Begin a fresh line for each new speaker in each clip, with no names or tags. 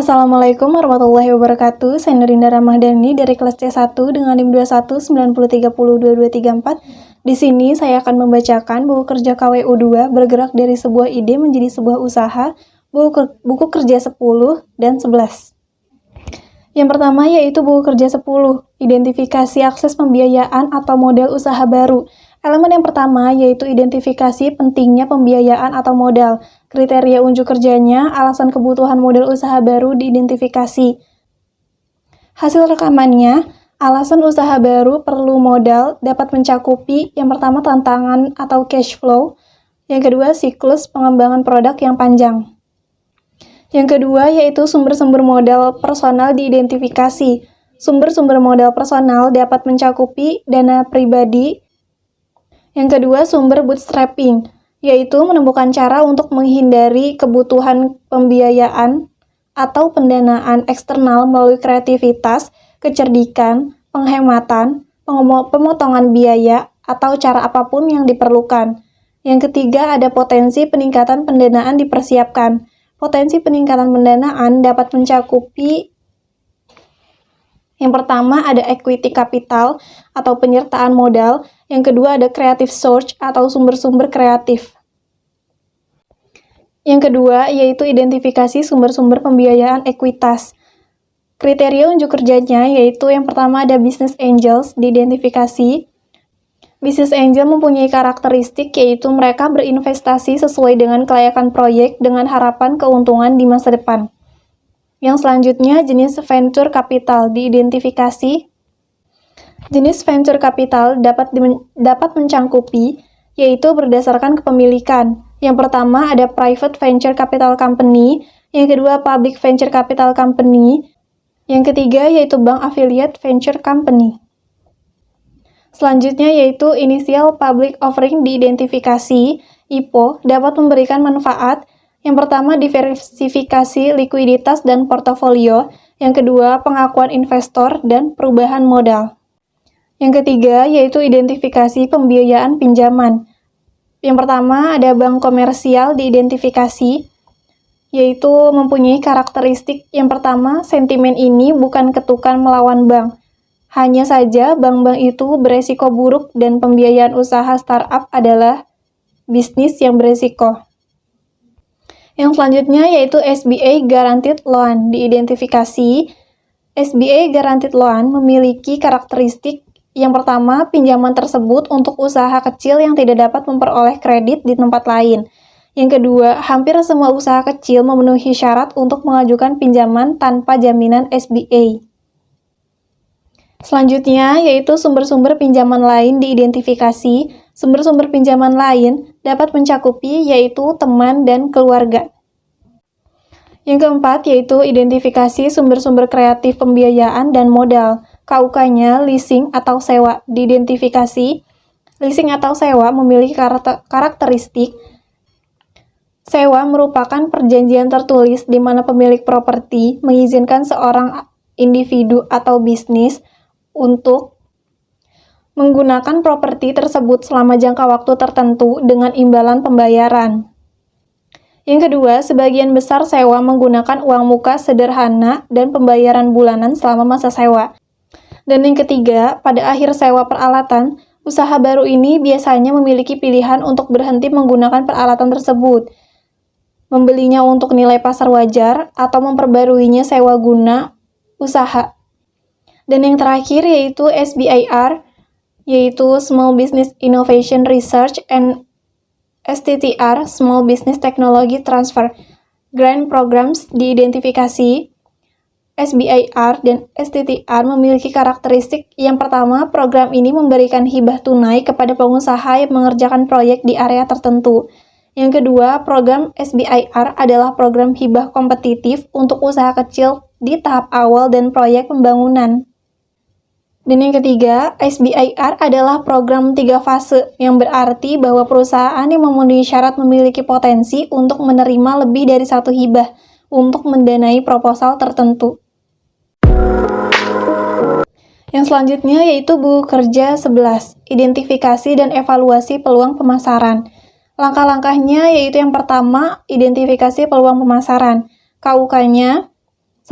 Assalamualaikum warahmatullahi wabarakatuh. Saya Nurinda Ramadhani dari kelas C1 dengan NIM 2190302234. Di sini saya akan membacakan buku kerja KWU 2 bergerak dari sebuah ide menjadi sebuah usaha, buku kerja 10 dan 11. Yang pertama yaitu buku kerja 10, identifikasi akses pembiayaan atau modal usaha baru. Elemen yang pertama yaitu identifikasi pentingnya pembiayaan atau modal. Kriteria unjuk kerjanya, alasan kebutuhan modal usaha baru diidentifikasi. Hasil rekamannya, alasan usaha baru perlu modal dapat mencakupi yang pertama tantangan atau cash flow, yang kedua siklus pengembangan produk yang panjang. Yang kedua yaitu sumber-sumber modal personal diidentifikasi. Sumber-sumber modal personal dapat mencakupi dana pribadi. Yang kedua, sumber bootstrapping, yaitu menemukan cara untuk menghindari kebutuhan pembiayaan atau pendanaan eksternal melalui kreativitas, kecerdikan, penghematan, pemotongan biaya, atau cara apapun yang diperlukan. Yang ketiga, ada potensi peningkatan pendanaan dipersiapkan. Potensi peningkatan pendanaan dapat mencakupi yang pertama ada equity capital atau penyertaan modal, yang kedua ada creative source atau sumber-sumber kreatif. Yang kedua yaitu identifikasi sumber-sumber pembiayaan ekuitas. Kriteria unjuk kerjanya yaitu yang pertama ada business angels diidentifikasi. Business angel mempunyai karakteristik yaitu mereka berinvestasi sesuai dengan kelayakan proyek dengan harapan keuntungan di masa depan. Yang selanjutnya, jenis venture capital diidentifikasi. Jenis venture capital dapat mencangkupi, yaitu berdasarkan kepemilikan. Yang pertama ada private venture capital company, yang kedua public venture capital company, yang ketiga yaitu bank affiliate venture company. Selanjutnya yaitu initial public offering diidentifikasi, IPO, dapat memberikan manfaat. Yang pertama, diversifikasi likuiditas dan portofolio. Yang kedua, pengakuan investor dan perubahan modal. Yang ketiga, yaitu identifikasi pembiayaan pinjaman. Yang pertama, ada bank komersial diidentifikasi, yaitu mempunyai karakteristik yang pertama, sentimen ini bukan ketukan melawan bank. Hanya saja bank-bank itu beresiko buruk dan pembiayaan usaha startup adalah bisnis yang beresiko. Yang selanjutnya yaitu SBA Guaranteed Loan diidentifikasi. SBA Guaranteed Loan memiliki karakteristik yang pertama, pinjaman tersebut untuk usaha kecil yang tidak dapat memperoleh kredit di tempat lain. Yang kedua, hampir semua usaha kecil memenuhi syarat untuk mengajukan pinjaman tanpa jaminan SBA. Selanjutnya yaitu sumber-sumber pinjaman lain diidentifikasi. Sumber-sumber pinjaman lain dapat mencakupi yaitu teman dan keluarga. Yang keempat yaitu identifikasi sumber-sumber kreatif pembiayaan dan modal. KUK-nya leasing atau sewa diidentifikasi. Leasing atau sewa memiliki karakteristik. Sewa merupakan perjanjian tertulis di mana pemilik properti mengizinkan seorang individu atau bisnis untuk menggunakan properti tersebut selama jangka waktu tertentu dengan imbalan pembayaran. Yang kedua, sebagian besar sewa menggunakan uang muka sederhana dan pembayaran bulanan selama masa sewa. Dan yang ketiga, pada akhir sewa peralatan, usaha baru ini biasanya memiliki pilihan untuk berhenti menggunakan peralatan tersebut, membelinya untuk nilai pasar wajar, atau memperbaruinya sewa guna usaha. Dan yang terakhir yaitu SBIR, yaitu Small Business Innovation Research and STTR, Small Business Technology Transfer Grant Programs diidentifikasi. SBIR dan STTR memiliki karakteristik yang pertama, program ini memberikan hibah tunai kepada pengusaha yang mengerjakan proyek di area tertentu. Yang kedua, program SBIR adalah program hibah kompetitif untuk usaha kecil di tahap awal dan proyek pembangunan. Dan yang ketiga, SBIR adalah program 3 fase, yang berarti bahwa perusahaan yang memenuhi syarat memiliki potensi untuk menerima lebih dari satu hibah untuk mendanai proposal tertentu. Yang selanjutnya yaitu buku kerja 11, identifikasi dan evaluasi peluang pemasaran. Langkah-langkahnya yaitu yang pertama, identifikasi peluang pemasaran. KUK-nya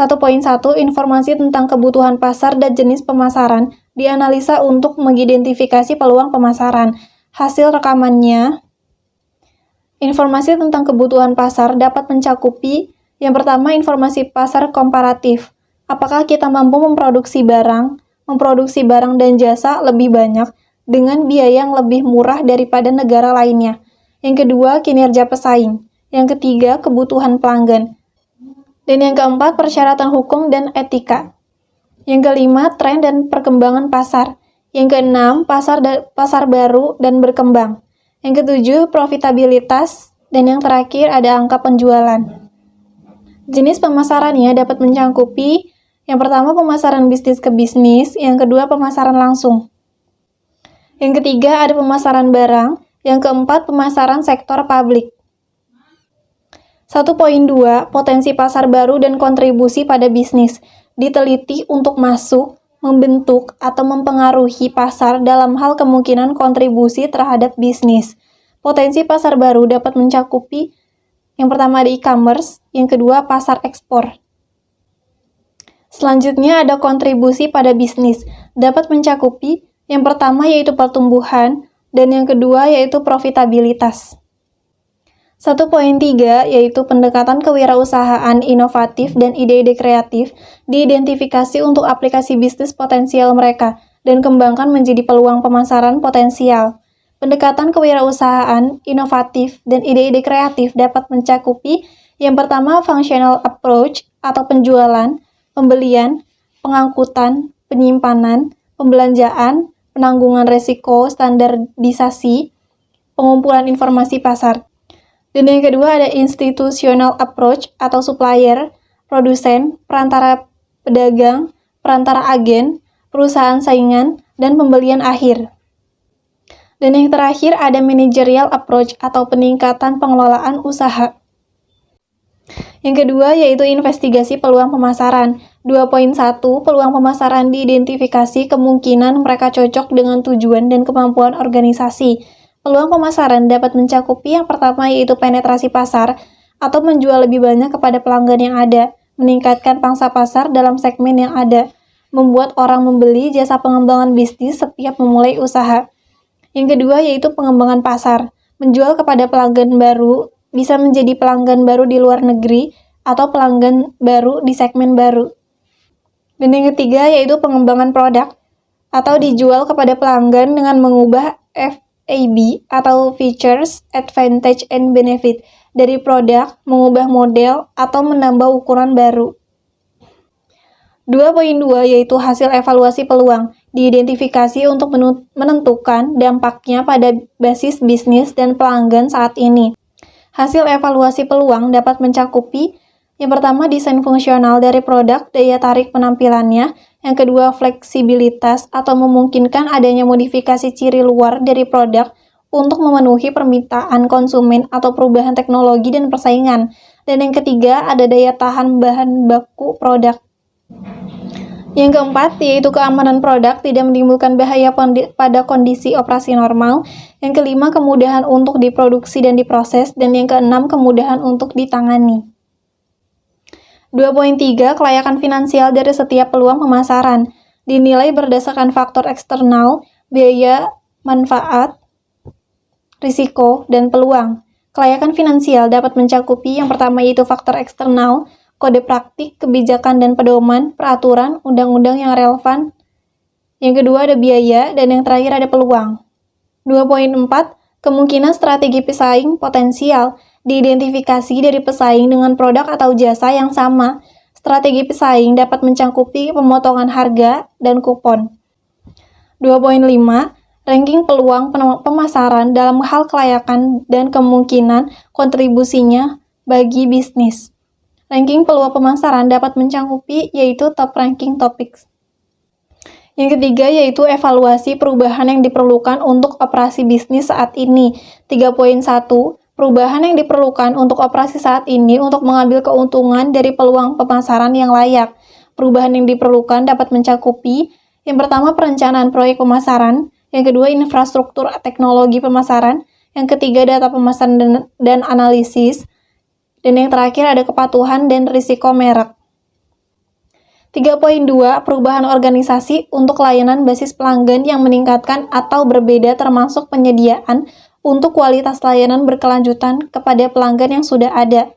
1.1 Informasi tentang kebutuhan pasar dan jenis pemasaran dianalisa untuk mengidentifikasi peluang pemasaran. Hasil rekamannya, informasi tentang kebutuhan pasar dapat mencakupi yang pertama, informasi pasar komparatif. Apakah kita mampu memproduksi barang dan jasa lebih banyak dengan biaya yang lebih murah daripada negara lainnya. Yang kedua, kinerja pesaing. Yang ketiga, kebutuhan pelanggan. Dan yang keempat, persyaratan hukum dan etika. Yang kelima, tren dan perkembangan pasar. Yang keenam, pasar baru dan berkembang. Yang ketujuh, profitabilitas. Dan yang terakhir, ada angka penjualan. Jenis pemasarannya dapat mencakupi yang pertama, pemasaran bisnis ke bisnis. Yang kedua, pemasaran langsung. Yang ketiga, ada pemasaran barang. Yang keempat, pemasaran sektor publik. 1.2 Potensi pasar baru dan kontribusi pada bisnis. Diteliti untuk masuk, membentuk, atau mempengaruhi pasar dalam hal kemungkinan kontribusi terhadap bisnis. Potensi pasar baru dapat mencakupi yang pertama ada e-commerce, yang kedua pasar ekspor. Selanjutnya ada kontribusi pada bisnis. Dapat mencakupi yang pertama yaitu pertumbuhan, dan yang kedua yaitu profitabilitas. 1.3 yaitu pendekatan kewirausahaan inovatif dan ide-ide kreatif diidentifikasi untuk aplikasi bisnis potensial mereka dan kembangkan menjadi peluang pemasaran potensial. Pendekatan kewirausahaan inovatif dan ide-ide kreatif dapat mencakupi yang pertama functional approach atau penjualan, pembelian, pengangkutan, penyimpanan, pembelanjaan, penanggungan risiko, standarisasi, pengumpulan informasi pasar. Dan yang kedua ada institutional approach atau supplier, produsen, perantara pedagang, perantara agen, perusahaan saingan, dan pembelian akhir. Dan yang terakhir ada managerial approach atau peningkatan pengelolaan usaha. Yang kedua yaitu investigasi peluang pemasaran. 2.1 Peluang pemasaran diidentifikasi kemungkinan mereka cocok dengan tujuan dan kemampuan organisasi. Peluang pemasaran dapat mencakupi yang pertama yaitu penetrasi pasar atau menjual lebih banyak kepada pelanggan yang ada, meningkatkan pangsa pasar dalam segmen yang ada, membuat orang membeli jasa pengembangan bisnis setiap memulai usaha. Yang kedua yaitu pengembangan pasar, menjual kepada pelanggan baru, bisa menjadi pelanggan baru di luar negeri atau pelanggan baru di segmen baru. Dan yang ketiga yaitu pengembangan produk atau dijual kepada pelanggan dengan mengubah FAB atau Features, Advantage, and Benefit dari produk, mengubah model, atau menambah ukuran baru. 2.2 yaitu hasil evaluasi peluang, diidentifikasi untuk menentukan dampaknya pada basis bisnis dan pelanggan saat ini. Hasil evaluasi peluang dapat mencakupi yang pertama desain fungsional dari produk, daya tarik penampilannya, yang kedua fleksibilitas atau memungkinkan adanya modifikasi ciri luar dari produk untuk memenuhi permintaan konsumen atau perubahan teknologi dan persaingan, dan yang ketiga ada daya tahan bahan baku produk. Yang keempat yaitu keamanan produk tidak menimbulkan bahaya pada kondisi operasi normal. Yang kelima kemudahan untuk diproduksi dan diproses, dan yang keenam kemudahan untuk ditangani. 2.3 Kelayakan finansial dari setiap peluang pemasaran dinilai berdasarkan faktor eksternal, biaya, manfaat, risiko, dan peluang. Kelayakan finansial dapat mencakupi yang pertama yaitu faktor eksternal, kode praktik, kebijakan dan pedoman, peraturan, undang-undang yang relevan. Yang kedua ada biaya, dan yang terakhir ada peluang. 2.4 Kemungkinan strategi pesaing potensial diidentifikasi dari pesaing dengan produk atau jasa yang sama. Strategi pesaing dapat mencakupi pemotongan harga dan kupon. 2.5 Ranking peluang pemasaran dalam hal kelayakan dan kemungkinan kontribusinya bagi bisnis. Ranking peluang pemasaran dapat mencakupi yaitu top ranking topics. Yang ketiga yaitu evaluasi perubahan yang diperlukan untuk operasi bisnis saat ini. 3.1 Perubahan yang diperlukan untuk operasi saat ini untuk mengambil keuntungan dari peluang pemasaran yang layak. Perubahan yang diperlukan dapat mencakupi yang pertama perencanaan proyek pemasaran, yang kedua infrastruktur teknologi pemasaran, yang ketiga data pemasaran dan analisis, dan yang terakhir ada kepatuhan dan risiko merek. 3.2 Perubahan organisasi untuk layanan basis pelanggan yang meningkatkan atau berbeda termasuk penyediaan untuk kualitas layanan berkelanjutan kepada pelanggan yang sudah ada.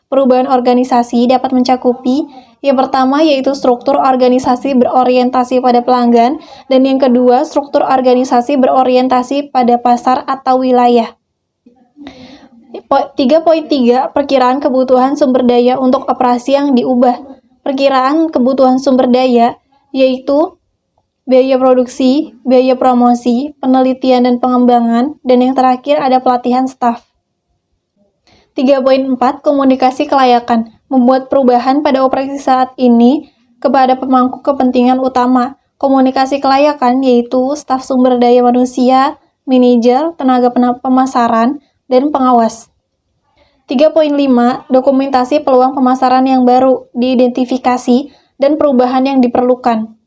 Perubahan organisasi dapat mencakupi yang pertama yaitu struktur organisasi berorientasi pada pelanggan dan yang kedua struktur organisasi berorientasi pada pasar atau wilayah. 3.3 Perkiraan kebutuhan sumber daya untuk operasi yang diubah. Perkiraan kebutuhan sumber daya yaitu biaya produksi, biaya promosi, penelitian dan pengembangan, dan yang terakhir ada pelatihan staf. 3.4 Komunikasi kelayakan. Membuat perubahan pada operasi saat ini kepada pemangku kepentingan utama. Komunikasi kelayakan yaitu staf sumber daya manusia, manajer, tenaga pemasaran, dan pengawas. 3.5 Dokumentasi peluang pemasaran yang baru, diidentifikasi, dan perubahan yang diperlukan.